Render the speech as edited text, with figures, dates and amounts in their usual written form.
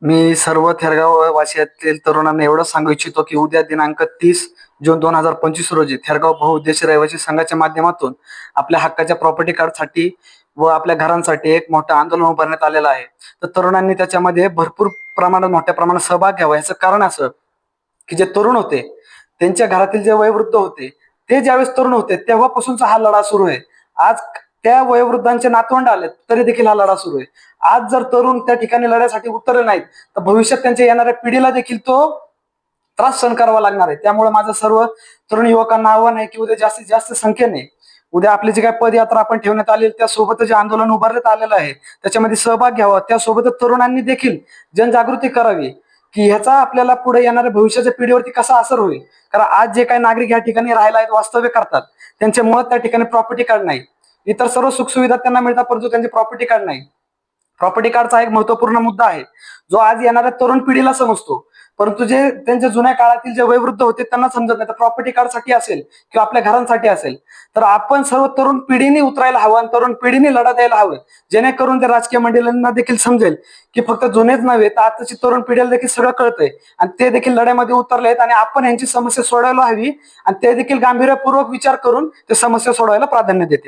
मी सर्व थेरगाव वासियातील तरुणांना एवढं सांगू इच्छितो की उद्या दिनांक 30 जून 2025 रोजी थेरगाव बहुउद्देशीय रहिवासी संघाच्या माध्यमातून आपल्या हक्काच्या प्रॉपर्टी कार्डसाठी व आपल्या घरांसाठी एक मोठं आंदोलन उभारण्यात आलेलं आहे. तर तरुणांनी त्याच्यामध्ये भरपूर प्रमाणात मोठ्या प्रमाणात सहभाग घ्यावा. याचं कारण असं की जे तरुण होते त्यांच्या घरातील जे वयोवृद्ध होते ते ज्यावेळेस तरुण होते तेव्हापासूनचा हा लढा सुरू आहे. आज त्या वयोवृद्धांचे नातवंड आले तरी देखील हा लढा सुरू आहे. आज जर तरुण त्या ठिकाणी लढ्यासाठी उतरले नाहीत तर भविष्यात त्यांच्या येणाऱ्या पिढीला देखील तो त्रास सहन करावा लागणार आहे. त्यामुळे माझं सर्व तरुण युवकांना आव्हान आहे की उद्या जास्तीत जास्त संख्येने उद्या आपली जी काही पदयात्रा आपण ठेवण्यात आली त्यासोबत जे आंदोलन उभारण्यात आलेलं आहे त्याच्यामध्ये सहभाग घ्यावा. त्यासोबतच तरुणांनी देखील जनजागृती करावी की ह्याचा आपल्याला पुढे येणाऱ्या भविष्याच्या पिढीवरती कसा असर होईल. कारण आज जे काही नागरिक या ठिकाणी राहायला आहेत वास्तव्य करतात त्यांचे मुळात त्या ठिकाणी प्रॉपर्टी कार्ड नाही. इतर सर्व सुखसुविधा त्यांना मिळतात परंतु त्यांचे प्रॉपर्टी कार्ड नाही. प्रॉपर्टी कार्डचा एक महत्वपूर्ण मुद्दा आहे जो आज येणाऱ्या तरुण पिढीला समजतो परंतु जे त्यांच्या जुन्या काळातील जे वयोवृद्ध होते त्यांना समजत नाही. तर प्रॉपर्टी कार्डसाठी असेल किंवा आपल्या घरांसाठी असेल तर आपण सर्व तरुण पिढीने उतरायला हवं आणि तरुण पिढीने लढा द्यायला हवं जेणेकरून त्या राजकीय मंडळींना देखील समजेल की फक्त जुनेच नव्हे तर आताची तरुण पिढीला देखील सगळं कळतंय आणि ते देखील लढ्यामध्ये उतरले आहेत आणि आपण यांची समस्या सोडवायला हवी आणि ते देखील गांभीर्यपूर्वक विचार करून ते समस्या सोडवायला प्राधान्य देतील.